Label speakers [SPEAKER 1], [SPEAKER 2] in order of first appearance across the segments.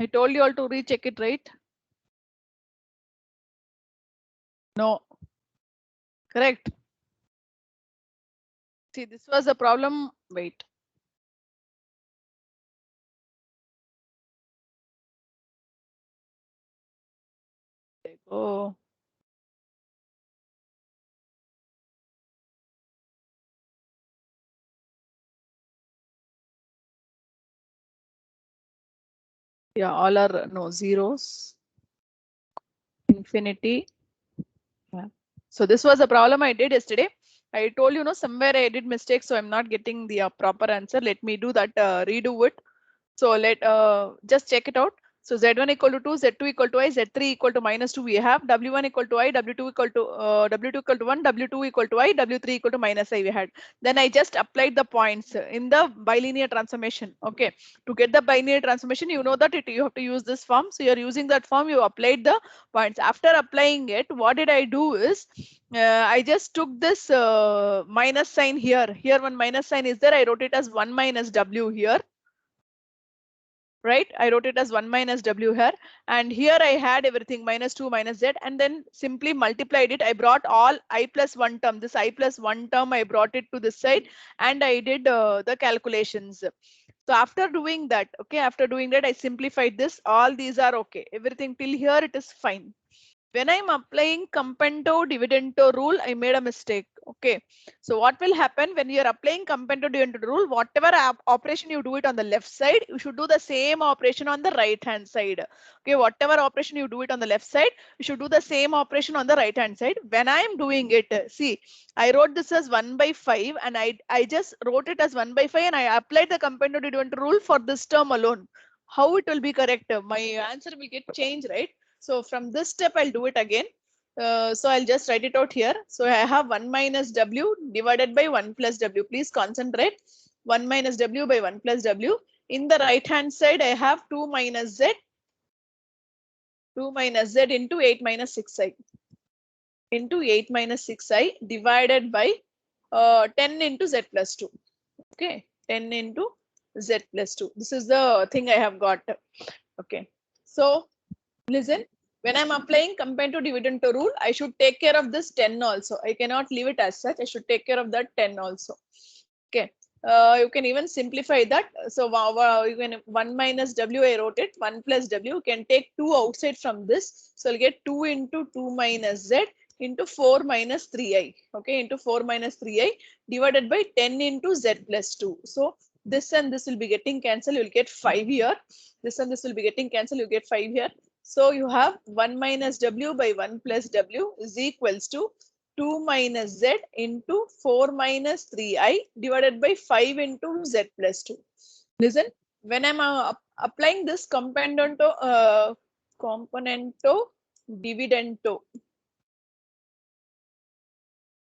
[SPEAKER 1] I told you all to recheck it, right? No. Correct. See, this was the problem. Wait. Oh. Yeah, all are no zeros. Infinity. Yeah. So this was a problem I did yesterday. I told you, somewhere I did mistake, so I'm not getting the proper answer. Let me do that, redo it. So let just check it out. So Z1 equal to 2, Z2 equal to I, Z3 equal to -2. We have W1 equal to I, W2 equal to W2 equal to 1, W2 equal to I, W3 equal to -I we had. Then I just applied the points in the bilinear transformation. Okay. To get the bilinear transformation, you know that you have to use this form. So you're using that form, you applied the points. After applying it, what did I do is I just took this minus sign here. Here one minus sign is there. I wrote it as 1 minus W here. Right, I wrote it as 1 minus W here, and here I had everything -2 minus Z, and then simply multiplied it. I brought all I plus 1 term, this I plus 1 term, I brought it to this side, and I did the calculations. So after doing that, okay, after doing that, I simplified this. All these are okay. Everything till here, it is fine. When I'm applying compendo dividendo rule, I made a mistake. Okay. So what will happen when you're applying compendo dividendo rule, whatever operation you do it on the left side, you should do the same operation on the right hand side. Okay. Whatever operation you do it on the left side, you should do the same operation on the right hand side. When I'm doing it, see, I wrote this as 1/5 and I just wrote it as 1/5 and I applied the compendo dividendo rule for this term alone. How it will be correct? My answer will get changed, right? So from this step, I'll do it again. So I'll just write it out here. So I have 1 minus W divided by 1 plus W. Please concentrate. 1 minus W by 1 plus W. In the right hand side, I have 2 minus Z. 2 minus Z into 8 minus 6I. Into 8 minus 6I divided by 10 into Z plus 2. Okay. 10 into Z plus 2. This is the thing I have got. Okay. So listen, when I'm applying compendo dividendo rule, I should take care of this 10 also. I cannot leave it as such. I should take care of that 10 also. Okay. You can even simplify that. So you can 1 minus W, I wrote it, 1 plus W. You can take 2 outside from this. So I'll get 2 into 2 minus Z into 4 minus 3I. Okay, into 4 minus 3I divided by 10 into Z plus 2. So this and this will be getting cancelled. You'll get 5 here. This and this will be getting cancelled. You get 5 here. So you have 1 minus W by 1 plus W is equals to 2 minus Z into 4 minus 3I divided by 5 into Z plus 2. Listen, when I'm applying this componento dividendo.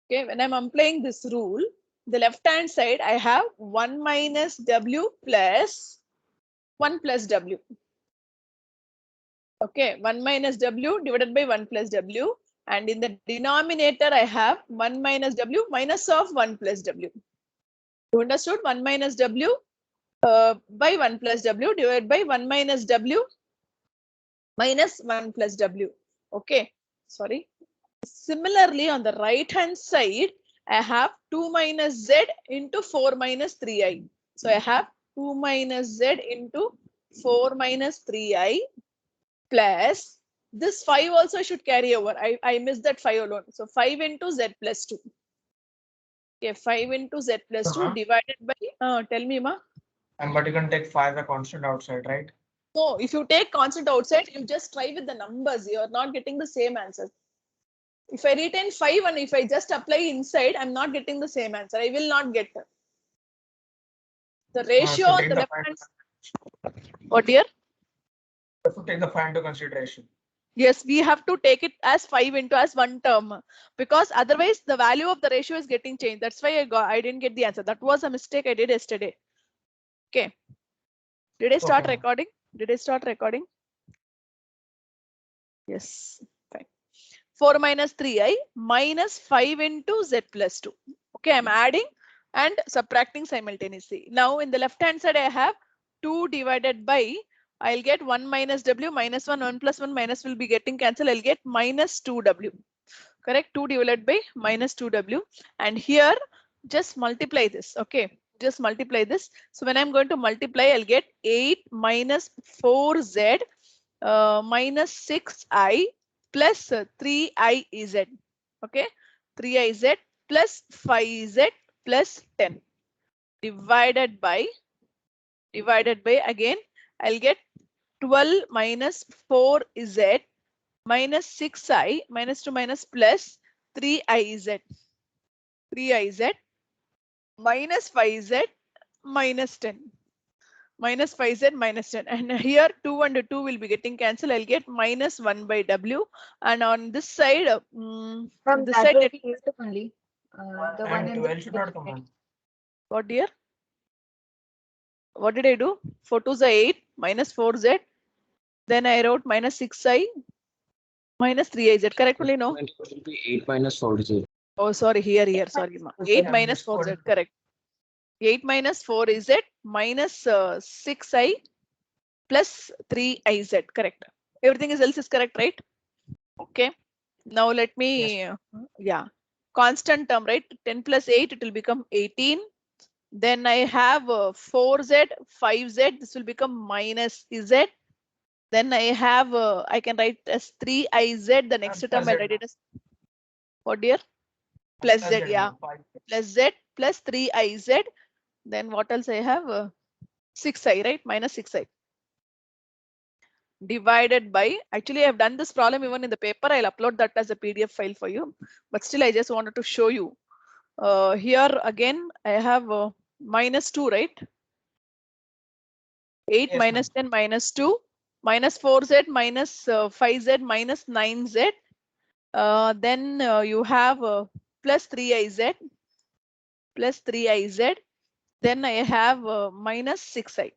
[SPEAKER 1] Okay, when I'm applying this rule, the left hand side, I have 1 minus W plus 1 plus W. Okay, 1 minus W divided by 1 plus W. And in the denominator, I have 1 minus W minus of 1 plus W. You understood? 1 minus W by 1 plus W divided by 1 minus W minus 1 plus W. Okay, sorry. Similarly, on the right hand side, I have 2 minus Z into 4 minus 3I. So I have 2 minus Z into 4 minus 3I plus this 5 also should carry over. I missed that 5 alone. So 5 into Z plus 2. Okay, 5 into Z plus 2 divided by, tell me, Ma.
[SPEAKER 2] And but you can take 5 a constant outside, right?
[SPEAKER 1] No, if you take constant outside, you just try with the numbers. You are not getting the same answer. If I retain 5 and if I just apply inside, I'm not getting the same answer. I will not get the ratio
[SPEAKER 2] So
[SPEAKER 1] on
[SPEAKER 2] take
[SPEAKER 1] the
[SPEAKER 2] the
[SPEAKER 1] left
[SPEAKER 2] 5
[SPEAKER 1] hand. What dear?
[SPEAKER 2] to take the 5 into consideration.
[SPEAKER 1] Yes, we have to take it as 5 into as one term because otherwise the value of the ratio is getting changed. That's why I didn't get the answer. That was a mistake I did yesterday. Okay. Did I start recording? Did I start recording? Yes. Fine. 4 minus 3I minus 5 into Z plus 2. Okay, I'm adding and subtracting simultaneously. Now in the left hand side, I have 2 divided by I'll get 1 minus W minus 1, 1 plus 1 minus will be getting cancelled. I'll get minus 2W. Correct? 2 divided by minus 2W. And here, just multiply this. Okay. Just multiply this. So when I'm going to multiply, I'll get 8 minus 4Z minus 6I plus 3IZ. Okay. 3IZ plus 5Z plus 10 divided by again, I'll get 12 minus 4Z minus 6I minus 2 minus plus 3IZ. 3IZ minus 5Z minus 10. Minus 5Z minus 10. And here 2 and 2 will be getting cancelled. I'll get minus 1 by W. And on this side,
[SPEAKER 3] From
[SPEAKER 1] this
[SPEAKER 3] that
[SPEAKER 1] side,
[SPEAKER 3] will be used only. The one
[SPEAKER 2] And
[SPEAKER 3] in the
[SPEAKER 2] 12 should not come on.
[SPEAKER 1] what dear? What did I do? 4 2 is 8 minus 4Z. Then I wrote minus 6I minus 3IZ. Correct only no?
[SPEAKER 4] It will be 8 minus 4Z.
[SPEAKER 1] Oh, sorry, here, sorry. 8 minus 4Z, correct. 8 minus 4Z minus 6I plus 3IZ, correct. Everything else is correct, right? Okay. Now let me, yeah, constant term, right? 10 plus 8, it will become 18. Then I have 4Z, 5Z, this will become minus Z. Then I have, I can write as 3IZ, the next term I'll write it as, what dear? Plus Z, yeah. Plus Z plus 3IZ. Then what else I have? 6I, right? Minus 6I. Divided by, actually I have done this problem even in the paper. I'll upload that as a PDF file for you. But still I just wanted to show you. Here again, I have minus 2, right? 8
[SPEAKER 2] Yes,
[SPEAKER 1] minus 10 minus 2. Minus 4Z minus 5Z minus 9Z. Then you have plus 3IZ. Plus 3IZ. Then I have minus 6I.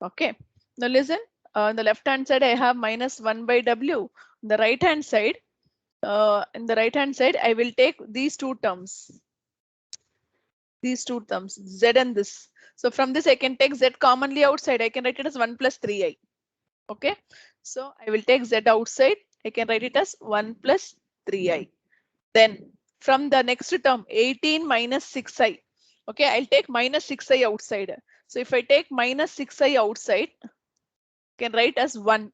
[SPEAKER 1] Okay. Now listen, on the left hand side, I have minus 1 by W. On the right hand side, in the right hand side, I will take these two terms. These two terms, Z and this. So from this, I can take Z commonly outside. I can write it as 1 plus 3I. Okay. So I will take Z outside. I can write it as 1 plus 3I. Then from the next term, 18 minus 6I. Okay, I'll take minus 6I outside. So if I take minus 6I outside, can write as 1.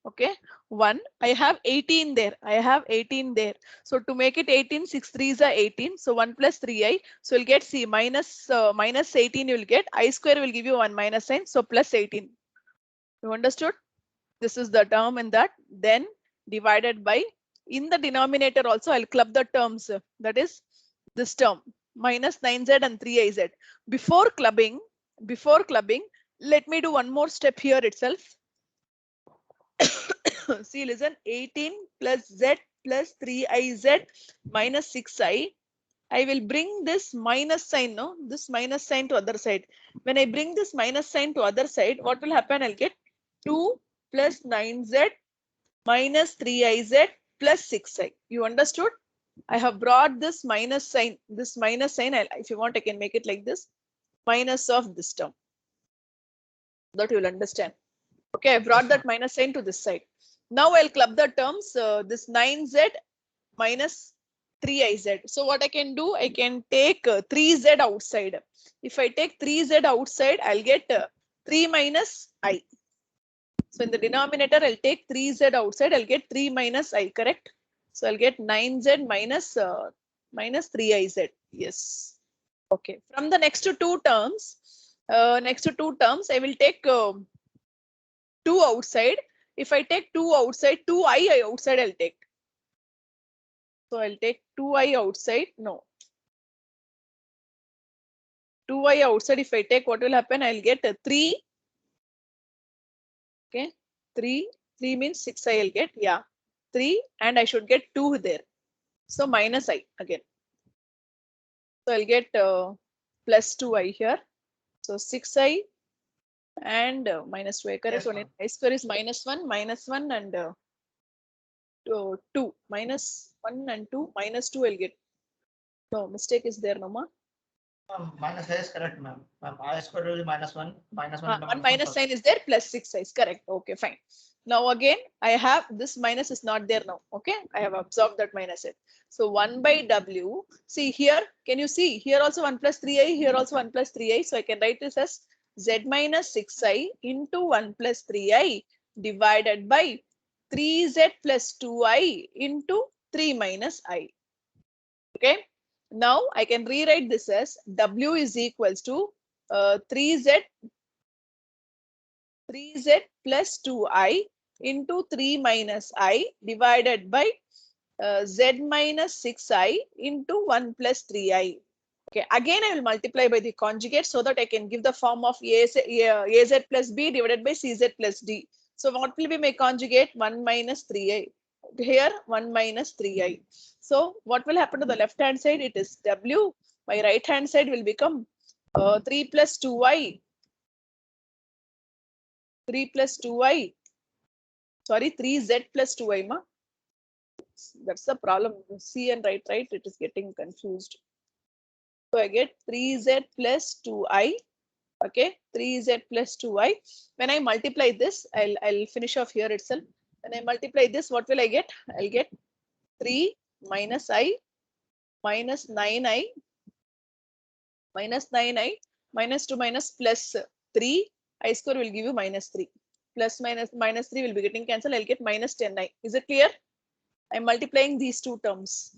[SPEAKER 1] Okay, 1. I have 18 there. I have 18 there. So to make it 18, 6 3s are 18. So 1 plus 3I. So you'll get C minus 18 you'll get. I square will give you 1 minus sign. So plus 18. You understood? This is the term in that. Then divided by, in the denominator also I'll club the terms. That is this term minus 9Z and 3IZ. Before clubbing, let me do one more step here itself. See, listen, 18 plus Z plus 3IZ minus 6I. I will bring this minus sign, no? This minus sign to other side. When I bring this minus sign to other side, what will happen? I'll get 2 plus 9Z minus 3IZ plus 6I. You understood? I have brought this minus sign. This minus sign, if you want, I can make it like this. Minus of this term. That you will understand. Okay, I brought that minus sign to this side. Now I'll club the terms, this 9Z minus 3IZ. So what I can do, I can take 3Z outside. If I take 3Z outside, I'll get 3 minus I. So in the denominator, I'll take 3Z outside, I'll get 3 minus I, correct? So I'll get 9Z minus 3IZ. Yes. Okay. From the next two terms, I will take 2 outside. If I take 2 outside, 2I outside I'll take. So I'll take 2I outside. No. 2I outside, if I take, what will happen? I'll get 3. Okay. 3 means 6I will get. Yeah. 3 and I should get 2 there. So minus I again. So I'll get plus 2I here. So 6I and minus 2I. Correct.
[SPEAKER 2] Yes,
[SPEAKER 1] I square is minus 1 and 2 minus 1 and 2 minus 2 I'll get. No mistake is there, no ma.
[SPEAKER 2] Minus I is correct, ma'am. Ma'am, I square will be -1.
[SPEAKER 1] One minus sign is there, plus 6 is correct. Okay, fine. Now again, I have this minus is not there now. Okay, I have absorbed that minus it. So 1 by W. See here, can you see here also 1 plus 3i, here also 1 plus 3i. So I can write this as z minus 6i into 1 plus 3i divided by 3z plus 2i into 3 minus I. Okay. Now I can rewrite this as W is equals to 3z plus 2i into 3 minus I divided by z minus 6i into 1 plus 3i. Okay, again I will multiply by the conjugate so that I can give the form of az plus b divided by cz plus d. So what will be my conjugate? 1 minus 3i. Here 1 minus 3i. So what will happen to the left hand side? It is w. My right hand side will become 3 plus 2i. 3 plus 2i. Sorry, 3z plus 2i, ma. That's the problem. C and right, it is getting confused. So I get 3z plus 2i. Okay, 3z plus 2i. When I multiply this, I'll finish off here itself. When I multiply this, what will I get? I'll get 3 minus I minus 9i minus 9i minus 2 minus plus 3. I square will give you minus 3. Plus minus 3 will be getting cancelled. I'll get minus 10i. Is it clear? I'm multiplying these two terms.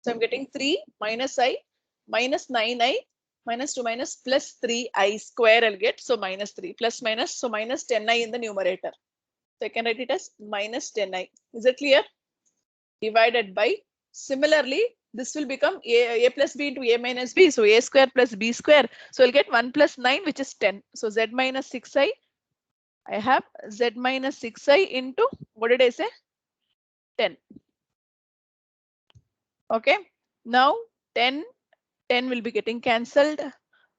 [SPEAKER 1] So I'm getting 3 minus I minus 9i minus 2 minus plus 3i square I'll get. So minus 3 plus minus. So minus 10i in the numerator. So I can write it as minus 10i. Is it clear? Divided by, similarly, this will become a plus b into a minus b. So a square plus b square. So I'll get 1 plus 9, which is 10. So z minus 6i. I have z minus 6i into, what did I say? 10. Okay. Now 10 will be getting cancelled.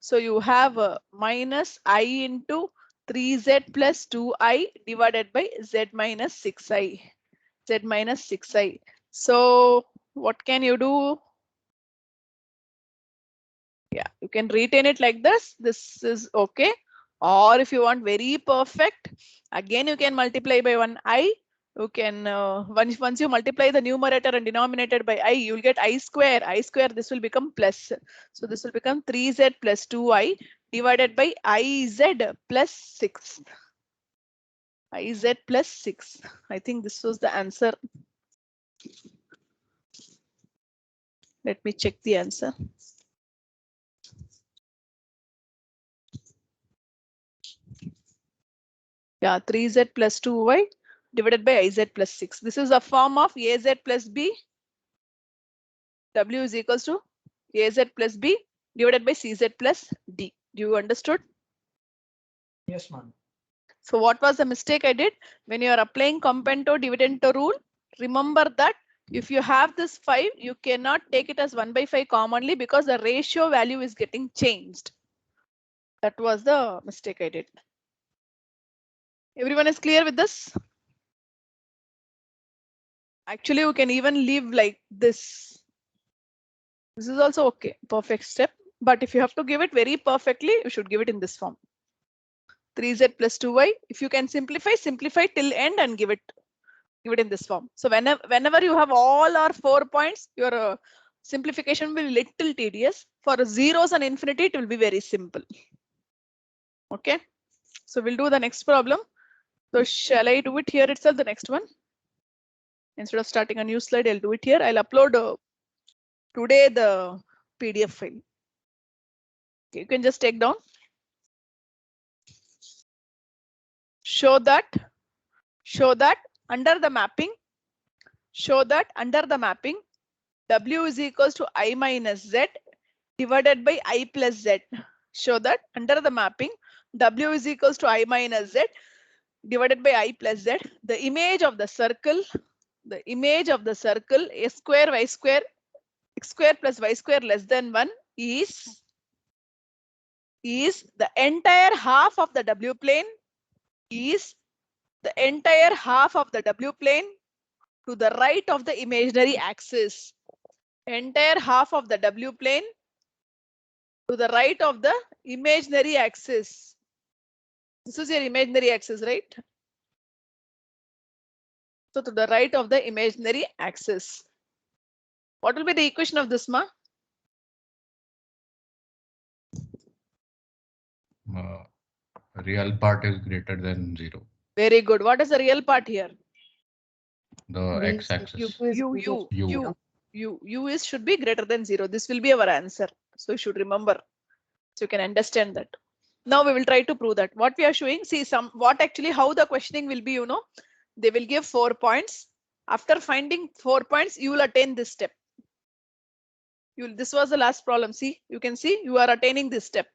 [SPEAKER 1] So you have minus I into 3z plus 2i divided by z minus 6i. Z minus 6i. So what can you do? Yeah, you can retain it like this. This is okay. Or if you want very perfect, again you can multiply by 1i. You can once you multiply the numerator and denominator by I, you'll get I square. I square, this will become plus. So this will become 3z plus 2i divided by iz plus 6. Iz plus 6. I think this was the answer. Let me check the answer. Yeah, 3z plus 2y divided by iz plus 6. This is a form of az plus b. W is equals to az plus b divided by cz plus d. Do you understood?
[SPEAKER 2] Yes, ma'am.
[SPEAKER 1] So what was the mistake I did? When you are applying compento dividendo rule, remember that if you have this 5, you cannot take it as 1 by 5 commonly because the ratio value is getting changed. That was the mistake I did. Everyone is clear with this? Actually, you can even leave like this. This is also okay, perfect step. But if you have to give it very perfectly, you should give it in this form. 3z plus 2y. If you can simplify till end and give it in this form. So whenever you have all or 4 points, your simplification will be little tedious. For zeros and infinity, it will be very simple. Okay. So we'll do the next problem. So shall I do it here itself, the next one? Instead of starting a new slide, I'll do it here. I'll upload today the PDF file. Okay, you can just take down. Show that under the mapping, W is equals to I minus Z divided by I plus Z. Show that under the mapping, W is equals to I minus Z divided by I plus Z. The image of the circle, a square, y square, x square plus y square less than 1 is the entire half of the W plane to the right of the imaginary axis. Entire half of the W plane To the right of the imaginary axis. This is your imaginary axis, right? So to the right of the imaginary axis. What will be the equation of this, ma?
[SPEAKER 5] Real part is greater than 0.
[SPEAKER 1] Very good. What is the real part here?
[SPEAKER 5] The
[SPEAKER 3] These
[SPEAKER 5] x-axis.
[SPEAKER 1] U is should be greater than 0. This will be our answer. So you should remember. So you can understand that. Now we will try to prove that. What we are showing, see what actually how the questioning will be, you know, they will give 4 points. After finding 4 points, you will attain this step. This was the last problem. See, you can see you are attaining this step.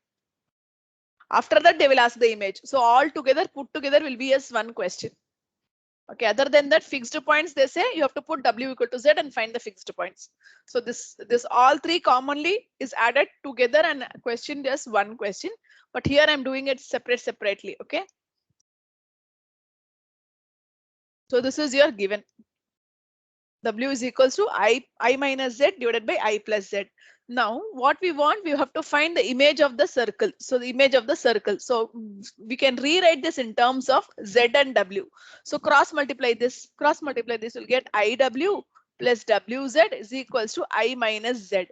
[SPEAKER 1] After that, they will ask the image. So all together put together will be as one question. Okay, other than that, fixed points, they say you have to put W equal to Z and find the fixed points. So this all three commonly is added together and question just one question. But here I'm doing it separately. Okay. So this is your given. W is equals to I minus Z divided by I plus Z. Now what we want, we have to find the image of the circle. So the image of the circle. So we can rewrite this in terms of Z and W. So cross multiply this will get IW plus WZ is equals to I minus Z.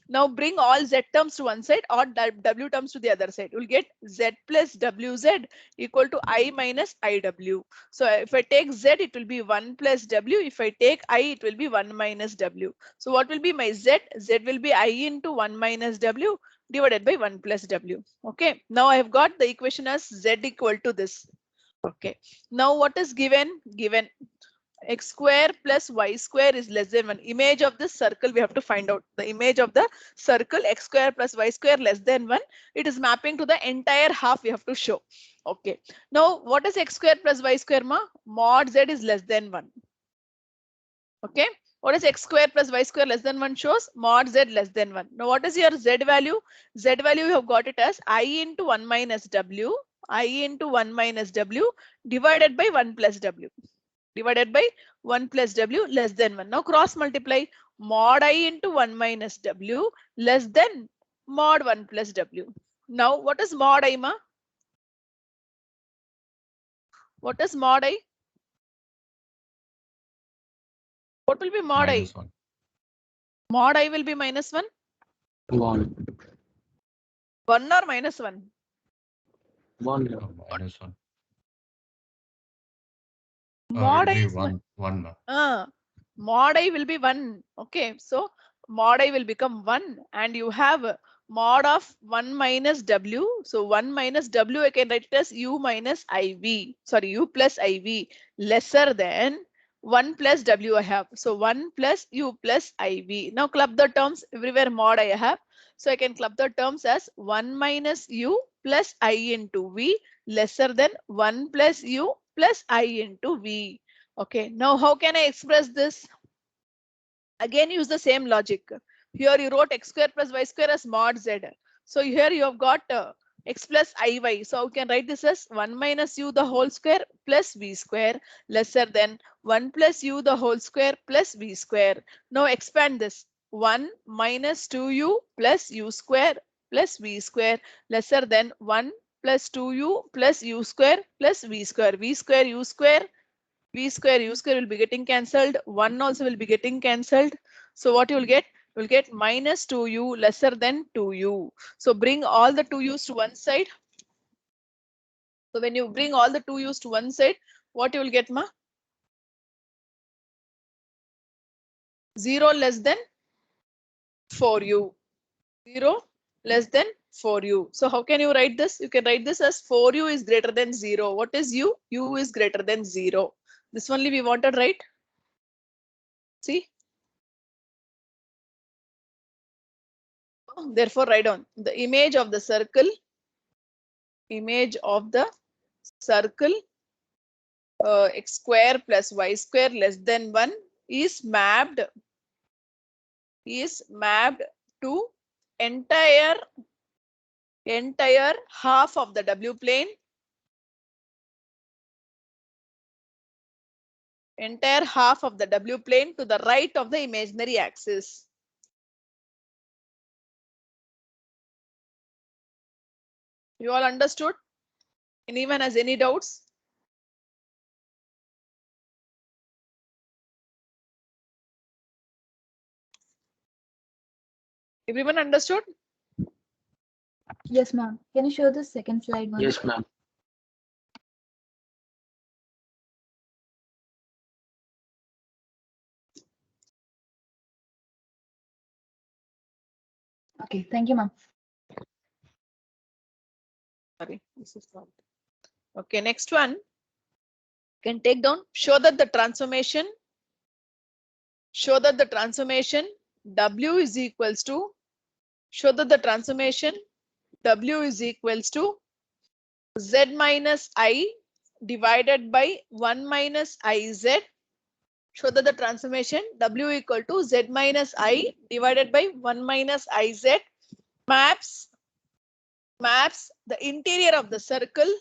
[SPEAKER 1] Now bring all Z terms to one side or W terms to the other side. You'll get Z plus WZ equal to I minus IW. So if I take Z, it will be 1 plus W. If I take I, it will be 1 minus W. So what will be my Z? Z will be I into 1 minus W divided by 1 plus W. Okay. Now I have got the equation as Z equal to this. Okay. Now what is given? Given x square plus y square is less than 1. Image of this circle we have to find out. The image of the circle x square plus y square less than 1. It is mapping to the entire half we have to show. Okay. Now what is x square plus y square, ma? Mod z is less than 1. Okay. What is x square plus y square less than 1 shows? Mod z less than 1. Now what is your z value? Z value you have got it as I into 1 minus w. I into 1 minus w divided by 1 plus w. Divided by 1 plus w less than 1. Now cross multiply mod I into 1 minus w less than mod 1 plus w. Now what is mod I, ma? What is mod I? What will be mod I?
[SPEAKER 5] -1.
[SPEAKER 1] Mod I will be minus 1.
[SPEAKER 4] 1.
[SPEAKER 1] 1 or minus 1?
[SPEAKER 4] 1.
[SPEAKER 5] -1.
[SPEAKER 1] Mod I
[SPEAKER 5] Will be
[SPEAKER 1] is
[SPEAKER 5] 1.
[SPEAKER 1] mod I will be 1. Okay, so mod I will become 1 and you have mod of 1 minus w. So 1 minus w I can write it as u minus iv. Sorry, u plus iv lesser than 1 plus w I have. So 1 plus u plus iv. Now club the terms everywhere mod I have. So I can club the terms as 1 minus u plus I into v lesser than 1 plus u plus I into v. Okay, now how can I express this? Again, use the same logic. Here you wrote x square plus y square as mod z. So here you have got x plus iy. So you can write this as 1 minus u the whole square plus v square lesser than 1 plus u the whole square plus v square. Now expand this. 1 minus 2u plus u square plus v square lesser than 1 plus 2u plus u square plus v square. V square u square v square u square will be getting cancelled. 1 also will be getting cancelled. So what you will get? You will get minus 2u lesser than 2u. So bring all the 2u's to one side. So when you bring all the 2u's to one side, what you will get, ma? 0 less than 4u. 0 less than 4u. So how can you write this? You can write this as 4u is greater than 0. What is u? U is greater than 0. This only we wanted, right? See? Therefore, write down the image of the circle. Image of the circle x square plus y square less than 1 is mapped to entire half of the w plane, entire half of the w plane to the right of the imaginary axis. You all understood? Anyone has any doubts? Everyone understood?
[SPEAKER 3] Yes, ma'am. Can you show the second slide one?
[SPEAKER 4] Yes, ma'am.
[SPEAKER 3] Okay, thank you, ma'am.
[SPEAKER 1] Sorry, this is not. Okay, next one. Can take down. Show that the transformation. Show that the transformation W is equals to. Show that the transformation W is equals to Z minus I divided by 1 minus IZ. Show that the transformation W equal to Z minus I divided by 1 minus IZ maps the interior of the circle,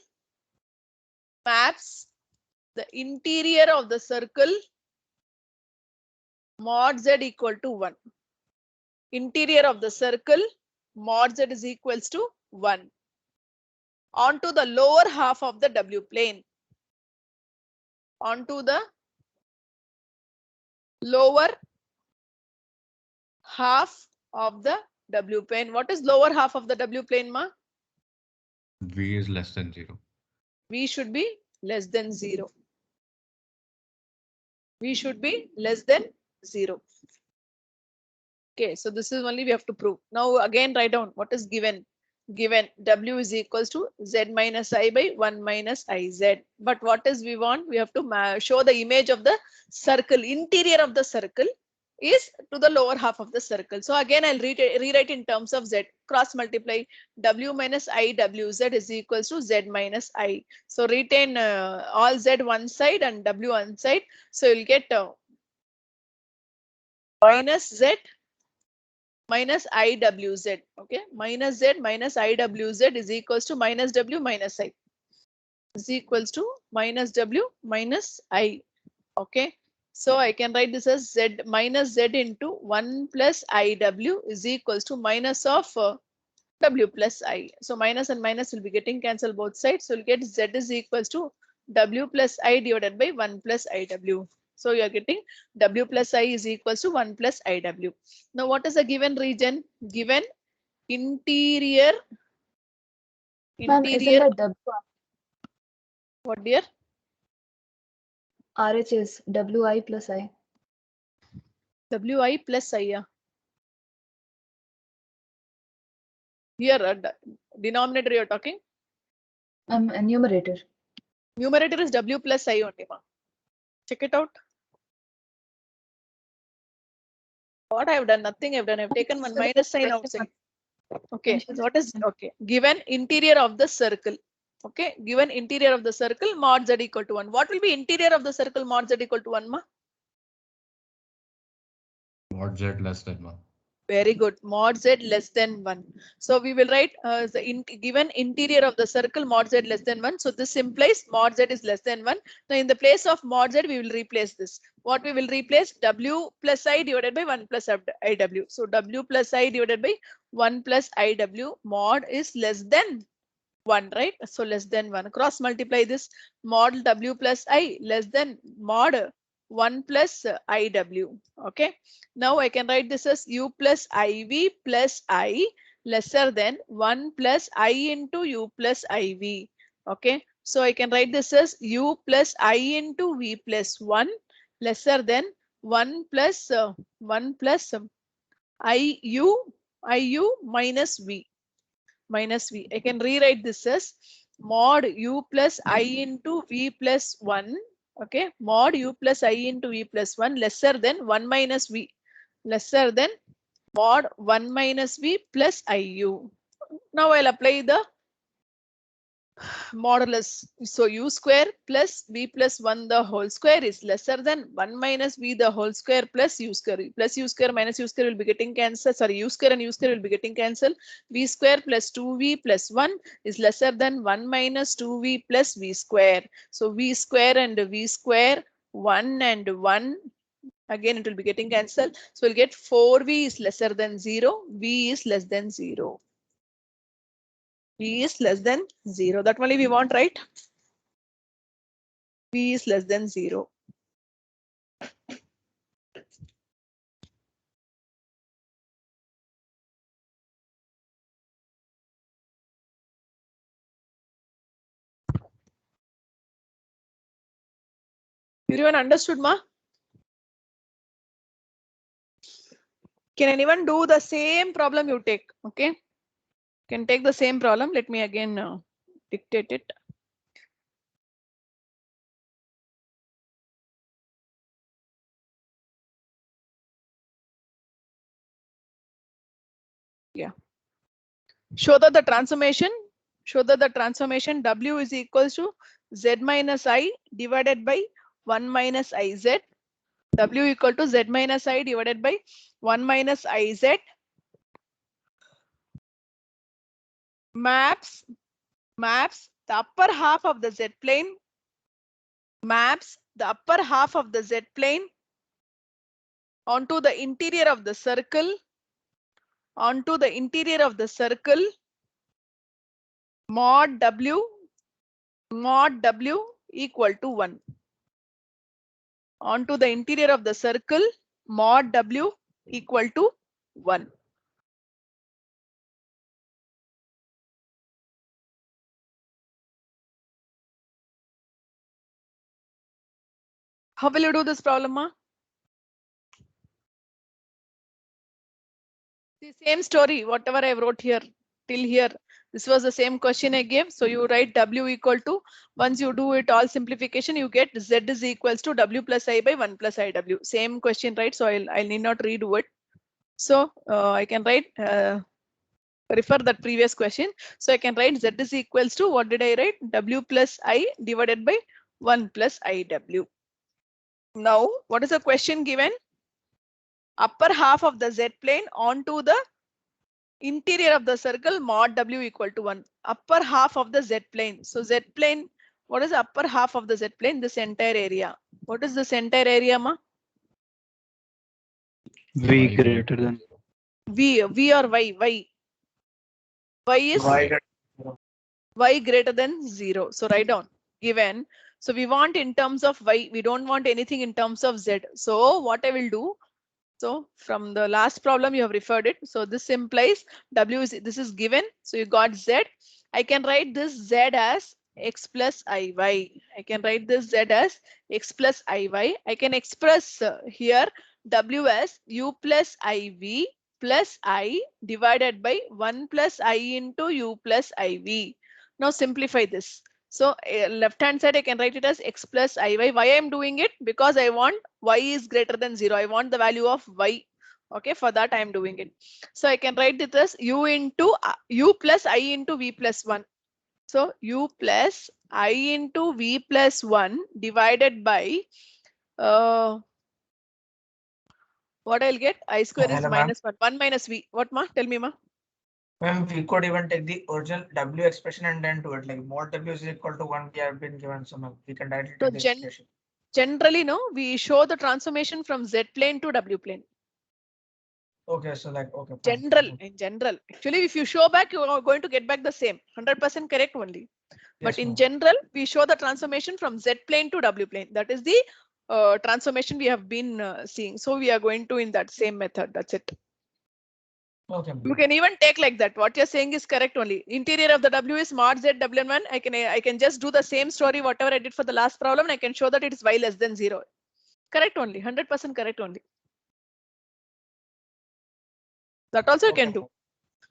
[SPEAKER 1] maps the interior of the circle mod Z equal to 1. Interior of the circle mod Z is equals to 1 onto the lower half of the W plane. Onto the lower half of the W plane. What is lower half of the W plane, ma?
[SPEAKER 5] V is less than 0.
[SPEAKER 1] V should be less than 0. V should be less than 0. Okay, so this is only we have to prove. Now again write down what is given. Given W is equals to Z minus I by 1 minus IZ. But what is we want? We have to show the image of the circle, interior of the circle is to the lower half of the circle. So again, I'll rewrite in terms of Z. Cross multiply W minus I WZ is equals to Z minus I. So retain all Z one side and W one side. So you'll get minus Z minus IWZ. Okay, minus Z minus IWZ is equals to minus W minus I. Is equals to minus W minus I. Okay, so I can write this as Z minus Z into 1 plus IW is equals to minus of W plus I. So minus and minus will be getting cancelled both sides. So you'll get Z is equals to W plus I divided by 1 plus IW. So you are getting W plus I is equals to 1 plus IW. Now what is the given region? Given interior.
[SPEAKER 3] Ma'am, isn't
[SPEAKER 1] Interior.
[SPEAKER 3] that W?
[SPEAKER 1] What dear?
[SPEAKER 3] RH is WI plus I.
[SPEAKER 1] WI plus I. Yeah. Here denominator you're talking.
[SPEAKER 3] A numerator.
[SPEAKER 1] Numerator is W plus I only. Ma. Check it out. What I have done? Nothing I've done. I've taken one minus sign outside. Okay. So what is okay? Given interior of the circle. Okay. Given interior of the circle mod Z equal to 1. What will be interior of the circle mod Z equal to 1, ma?
[SPEAKER 5] Mod Z less than 1.
[SPEAKER 1] Very good. Mod Z less than 1. So we will write given interior of the circle mod Z less than 1. So this implies mod Z is less than 1. Now in the place of mod Z, we will replace this. What we will replace? W plus I divided by 1 plus IW. So W plus I divided by 1 plus IW mod is less than 1, right? So less than 1. Cross multiply this mod W plus I less than mod 1 plus IW. Okay. Now I can write this as U plus IV plus I lesser than 1 plus I into U plus IV. Okay. So I can write this as U plus I into V plus 1 lesser than 1 plus IU minus V. Minus V. I can rewrite this as mod U plus I into V plus 1. Okay. Mod U plus I into V plus 1 lesser than 1 minus V. Lesser than mod 1 minus V plus IU. Now I'll apply the modulus. So U square plus V plus 1 the whole square is lesser than 1 minus V the whole square plus U square. Plus U square minus U square will be getting cancelled. Sorry, U square and U square will be getting cancelled. V square plus 2V plus 1 is lesser than 1 minus 2V plus V square. So V square and V square 1 and 1. Again, it will be getting cancelled. So we'll get 4V is lesser than 0. V is less than 0. V is less than 0. That only we want, right? V is less than 0. Everyone understood, ma? Can anyone do the same problem you take? Okay. Can take the same problem. Let me again dictate it. Yeah. Show that the transformation W is equals to Z minus I divided by 1 minus IZ. W equal to Z minus I divided by 1 minus IZ. Maps the upper half of the Z plane. Maps the upper half of the Z plane onto the interior of the circle. Onto the interior of the circle. Mod W equal to 1. Onto the interior of the circle, mod W equal to 1. How will you do this problem, ma? The same story, whatever I wrote here till here. This was the same question I gave. So you write W equal to, once you do it all simplification, you get Z is equals to W plus I by 1 plus IW. Same question, right? So I need not redo it. So I can write, refer that previous question. So I can write Z is equals to, what did I write? W plus I divided by 1 plus IW. Now, what is the question given? Upper half of the Z plane onto the interior of the circle, mod W equal to 1. Upper half of the Z plane. So Z plane, what is the upper half of the Z plane? This entire area. What is this entire area, ma?
[SPEAKER 4] V greater than.
[SPEAKER 1] V or Y? Y is Y greater than 0. So write down given. So we want in terms of Y, we don't want anything in terms of Z. So what I will do, so from the last problem you have referred it. So this implies W is, this is given. So you got Z. I can write this Z as X plus IY. I can write this Z as X plus IY. I can express here W as U plus IV plus I divided by 1 plus I into U plus IV. Now simplify this. So left hand side I can write it as X plus IY. Why I am doing it? Because I want Y is greater than 0. I want the value of Y. Okay, for that I am doing it. So I can write it as U into U plus I into V plus 1. So U plus I into V plus 1 divided by what I'll get? I square is
[SPEAKER 2] Hello,
[SPEAKER 1] minus 1. 1 minus V. What, ma? Tell me, ma.
[SPEAKER 2] Ma'am, we could even take the original W expression and then do it like mod W is equal to 1. We have been given, so ma'am, we can directly
[SPEAKER 1] So
[SPEAKER 2] take the expression.
[SPEAKER 1] generally, no, we show the transformation from Z plane to W plane.
[SPEAKER 2] Okay, so like, okay. Fine.
[SPEAKER 1] In general, actually, if you show back, you are going to get back the same 100% correct only. But
[SPEAKER 2] Yes,
[SPEAKER 1] in
[SPEAKER 2] ma'am.
[SPEAKER 1] general, we show the transformation from Z plane to W plane. That is the transformation we have been seeing. So we are going to in that same method. That's it.
[SPEAKER 2] Okay.
[SPEAKER 1] You can even take like that. What you're saying is correct only. Interior of the W is mod Z W1. I can just do the same story whatever I did for the last problem. I can show that it is Y less than 0. Correct only. 100% correct only. That also you can do.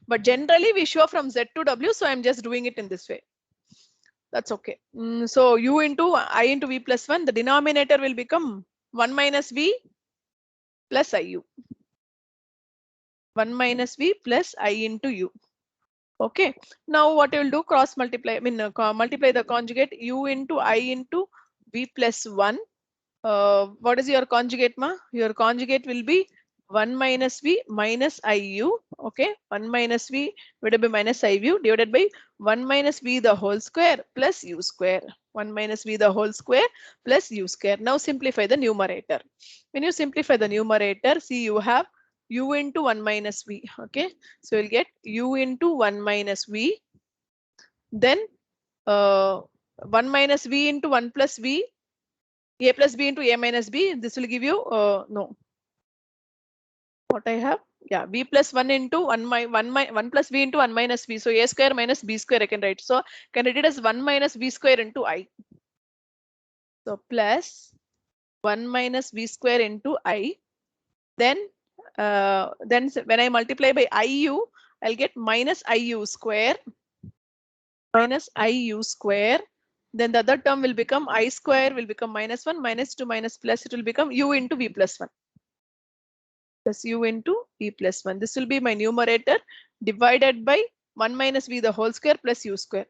[SPEAKER 1] But generally we show from Z to W. So I'm just doing it in this way. That's okay. So U into I into V plus 1. The denominator will become 1 minus V plus IU. 1 minus V plus I into U. Okay. Now what you will do, cross multiply, multiply the conjugate U into I into V plus 1. What is your conjugate, ma? Your conjugate will be 1 minus V minus IU. Okay. 1 minus V divided by minus IU divided by 1 minus V the whole square plus U square. 1 minus V the whole square plus U square. Now simplify the numerator. When you simplify the numerator, see you have U into 1 minus V. Okay. So you'll get U into 1 minus V then 1 minus v into 1 plus v, a plus b into a minus b. This will give you no. What I have? Yeah, v plus 1 into 1 plus v into 1 minus v. So a square minus b square I can write. So can write it as 1 minus v square into I. So plus 1 minus v square into I. Then when I multiply by iu, I'll get minus iu square minus iu square. Then the other term will become I square will become minus 1 minus 2 minus plus it will become u into v plus 1. Plus u into v plus 1. This will be my numerator divided by 1 minus v the whole square plus u square.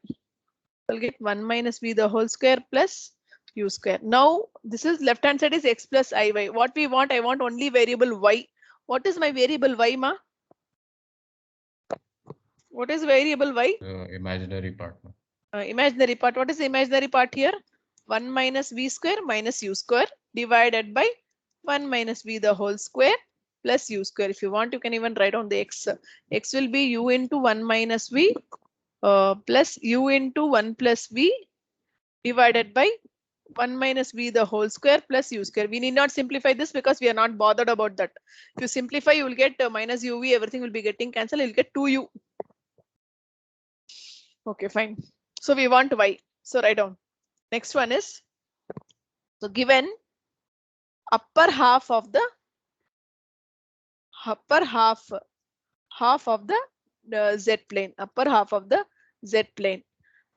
[SPEAKER 1] I'll get 1 minus v the whole square plus u square. Now this is left hand side is x plus iy. What we want, I want only variable y. What is my variable y, ma? What is variable y?
[SPEAKER 5] Imaginary part. No?
[SPEAKER 1] Imaginary part. What is the imaginary part here? 1 minus v square minus u square divided by 1 minus v the whole square plus u square. If you want, you can even write on the x. X will be u into 1 minus v plus u into 1 plus v divided by 1 minus v the whole square plus u square. We need not simplify this because we are not bothered about that. If you simplify, you will get minus uv, everything will be getting cancelled. You'll get 2u. Okay, fine. So we want y. So write down. Next one is, so given upper half of the z plane, upper half of the z plane.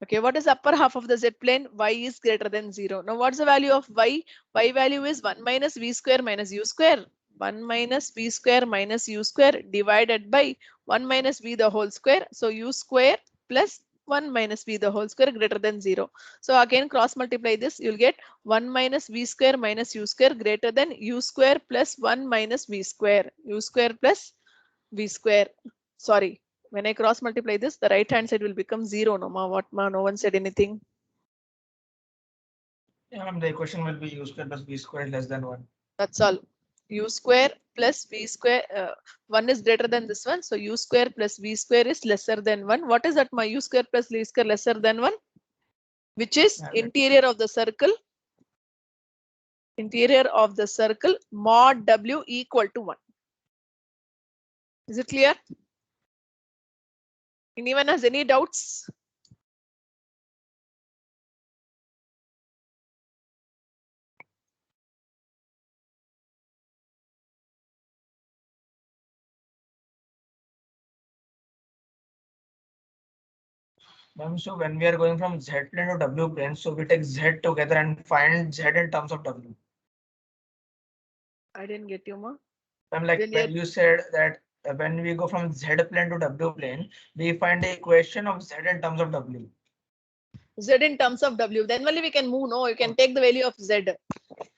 [SPEAKER 1] Okay, what is upper half of the z plane? Y is greater than 0. Now what's the value of y? Y value is 1 minus v square minus u square. 1 minus v square minus u square divided by 1 minus v the whole square. So u square plus 1 minus v the whole square greater than 0. So again cross multiply this, you'll get 1 minus v square minus u square greater than u square plus 1 minus v square. U square plus v square. Sorry, when I cross multiply this, the right hand side will become 0. No, ma, what, ma? No one said anything.
[SPEAKER 2] Yeah, the equation will be u square plus b square less than 1.
[SPEAKER 1] That's all. U square plus v square. 1 is greater than this one. So u square plus v square is lesser than 1. What is that? My u square plus v square lesser than 1, which is interior of the circle. Interior of the circle mod w equal to 1. Is it clear? Anyone has any doubts?
[SPEAKER 2] Ma'am, so when we are going from z plane to w plane, so we take z together and find z in terms of w.
[SPEAKER 1] I didn't get you, ma.
[SPEAKER 2] I'm like
[SPEAKER 1] Then
[SPEAKER 2] when you said that when we go from z plane to w plane, we find the equation of z in terms of w.
[SPEAKER 1] Z in terms of w. Then only we can move. No, you can take the value of z.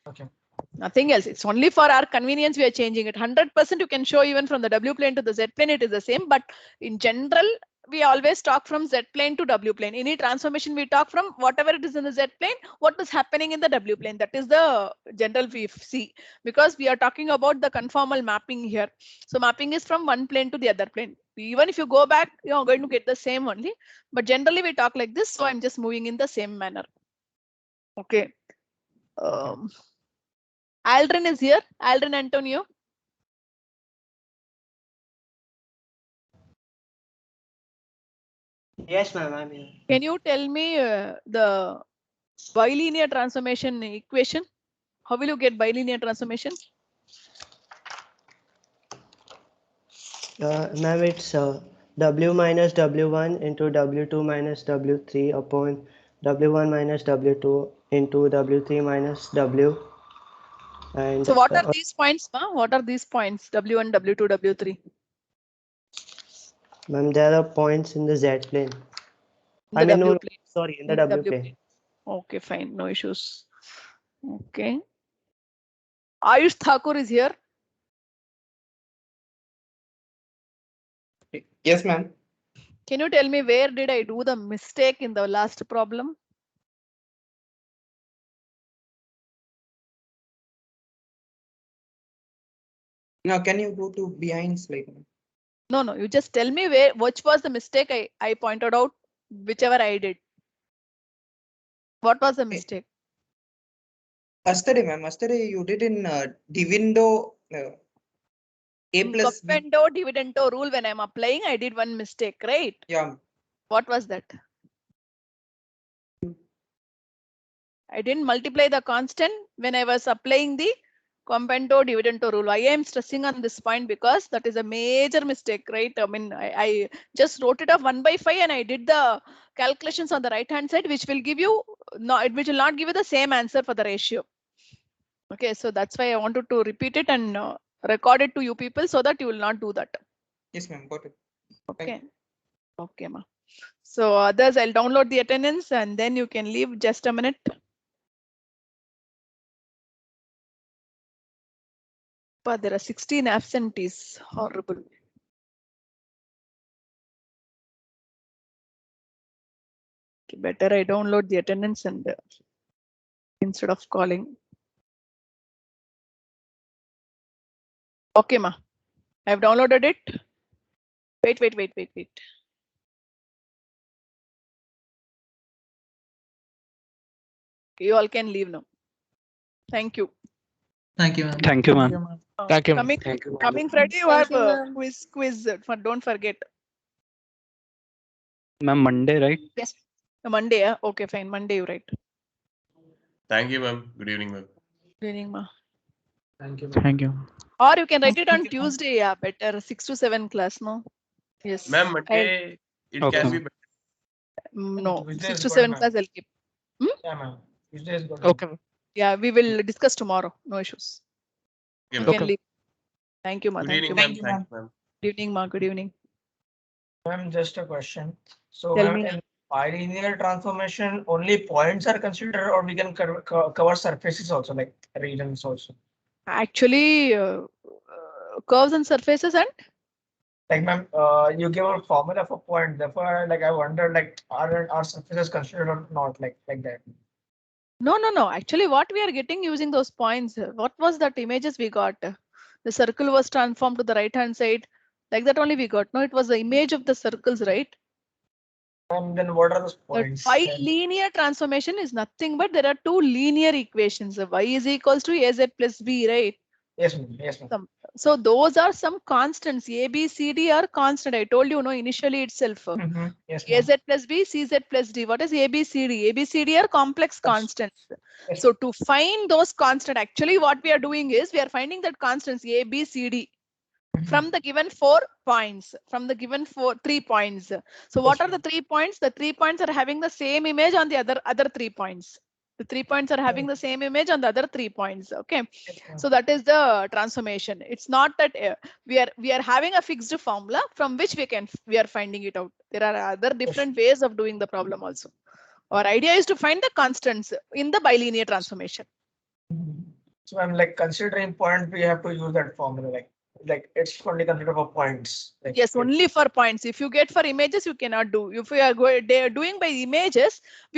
[SPEAKER 2] Okay.
[SPEAKER 1] Nothing else. It's only for our convenience we are changing it. 100% you can show even from the w plane to the z plane it is the same. But in general, we always talk from z plane to w plane. Any transformation we talk from whatever it is in the z plane, what is happening in the w plane. That is the general we see, because we are talking about the conformal mapping here. So mapping is from one plane to the other plane. Even if you go back, you're going to get the same only. But generally we talk like this. So I'm just moving in the same manner. Okay. Aldrin is here. Aldrin Antonio.
[SPEAKER 6] Yes, ma'am, I'm here.
[SPEAKER 1] Can you tell me the bilinear transformation equation? How will you get bilinear transformation?
[SPEAKER 6] Ma'am, it's W minus W1 into W2 minus W3 upon W1 minus W2 into W3 minus W. And
[SPEAKER 1] So what are these points, ma? What are these points? W1, W2, W3?
[SPEAKER 6] ma'am, there are points in the Z plane.
[SPEAKER 1] In
[SPEAKER 6] I
[SPEAKER 1] the
[SPEAKER 6] mean,
[SPEAKER 1] W
[SPEAKER 6] no,
[SPEAKER 1] plane.
[SPEAKER 6] sorry, in the
[SPEAKER 1] In
[SPEAKER 6] W
[SPEAKER 1] W
[SPEAKER 6] plane.
[SPEAKER 1] Okay, fine. No issues. Okay. Ayush Thakur is here.
[SPEAKER 7] Yes, ma'am.
[SPEAKER 1] Can you tell me where did I do the mistake in the last problem?
[SPEAKER 7] Now, can you go to behind slide?
[SPEAKER 1] No, you just tell me which was the mistake I pointed out. whichever I did. What was the mistake?
[SPEAKER 7] Yesterday, ma'am, yesterday you did in dividendo A
[SPEAKER 1] In
[SPEAKER 7] plus B.
[SPEAKER 1] Compendo dividendo rule, when I'm applying, I did one mistake, right?
[SPEAKER 7] Yeah.
[SPEAKER 1] What was that? I didn't multiply the constant when I was applying the Compendo dividendo rule. I am stressing on this point because that is a major mistake, right? I mean, I just wrote it off 1/5 and I did the calculations on the right hand side, which will give you which will not give you the same answer for the ratio. Okay, so that's why I wanted to repeat it and record it to you people so that you will not do that.
[SPEAKER 7] Yes, ma'am, got it.
[SPEAKER 1] Okay. Okay, ma. So others, I'll download the attendance and then you can leave. Just a minute. But there are 16 absentees. Horrible. Okay, better I download the attendance and instead of calling. Okay, ma. I've downloaded it. Wait. You all can leave now. Thank you.
[SPEAKER 2] Thank you, ma'am.
[SPEAKER 8] Thank you, ma'am.
[SPEAKER 4] Thank you.
[SPEAKER 1] Coming Friday, you
[SPEAKER 3] Thank
[SPEAKER 1] have
[SPEAKER 3] you,
[SPEAKER 1] a
[SPEAKER 3] ma'am.
[SPEAKER 1] quiz. Don't forget.
[SPEAKER 8] Ma'am, Monday, right?
[SPEAKER 1] Yes. Monday. Okay, fine. Monday, you write.
[SPEAKER 9] Thank you, ma'am. Good evening, ma'am.
[SPEAKER 1] Good evening, ma.
[SPEAKER 2] Thank you.
[SPEAKER 8] Thank you.
[SPEAKER 1] Or you can write it on
[SPEAKER 2] Thank you, ma'am.
[SPEAKER 1] Tuesday. Yeah, better 6 to 7 class. No. Yes.
[SPEAKER 9] Ma'am, Monday it
[SPEAKER 8] Okay,
[SPEAKER 9] can be
[SPEAKER 8] ma'am.
[SPEAKER 9] better.
[SPEAKER 1] No.
[SPEAKER 2] Tuesday
[SPEAKER 1] 6
[SPEAKER 2] is
[SPEAKER 1] to
[SPEAKER 2] good,
[SPEAKER 1] 7
[SPEAKER 2] ma'am.
[SPEAKER 1] class I'll keep.
[SPEAKER 2] Yeah, ma'am. Tuesday is good.
[SPEAKER 4] Okay.
[SPEAKER 1] Yeah, we will discuss tomorrow. No issues.
[SPEAKER 9] Okay,
[SPEAKER 1] You
[SPEAKER 9] ma'am.
[SPEAKER 1] can
[SPEAKER 8] Okay.
[SPEAKER 1] leave. Thank you, ma.
[SPEAKER 9] Good
[SPEAKER 1] Thank you,
[SPEAKER 9] evening,
[SPEAKER 1] ma.
[SPEAKER 9] ma'am.
[SPEAKER 2] Thank you,
[SPEAKER 9] Thank you, ma'am.
[SPEAKER 1] Good evening, ma. Good evening.
[SPEAKER 2] Ma'am, just a question. So,
[SPEAKER 1] Tell
[SPEAKER 2] ma'am,
[SPEAKER 1] me.
[SPEAKER 2] in bilinear transformation, only points are considered, or we can cover surfaces also, like regions also.
[SPEAKER 1] Actually, curves and surfaces and
[SPEAKER 2] Like, ma'am, you give a formula for point. Therefore, like I wondered, like, are surfaces considered or not, like that?
[SPEAKER 1] no. Actually, what we are getting using those points, what was that images we got? The circle was transformed to the right hand side. Like that only we got. No, it was the image of the circles, right?
[SPEAKER 2] And then what are those
[SPEAKER 1] The
[SPEAKER 2] points?
[SPEAKER 1] bilinear transformation is nothing but there are two linear equations. Y is equals to AZ plus B, right?
[SPEAKER 2] Yes, ma'am. Yes, ma'am.
[SPEAKER 1] So those are some constants. A, B, C, D are constant. I told you, no, initially itself.
[SPEAKER 2] Yes, ma'am.
[SPEAKER 1] AZ plus B, CZ plus D. What is A, B, C, D? A, B, C, D are complex
[SPEAKER 2] Yes.
[SPEAKER 1] constants.
[SPEAKER 2] Yes.
[SPEAKER 1] So to find those constants, actually what we are doing is we are finding that constants A, B, C, D from the given 4 points, from the given 3 points. So what are the 3 points? The 3 points are having the same image on the other 3 points. The 3 points are having the same image on the other 3 points. Okay.
[SPEAKER 2] Yes, ma'am.
[SPEAKER 1] So that is the transformation. It's not that we are having a fixed formula from which we are finding it out. There are other different ways of doing the problem also. Our idea is to find the constants in the bilinear transformation.
[SPEAKER 2] So I'm like considering point, we have to use that formula, like it's only considered for points. Like,
[SPEAKER 1] Yes, only for points. If you get for images, you cannot do. If you are doing by images, we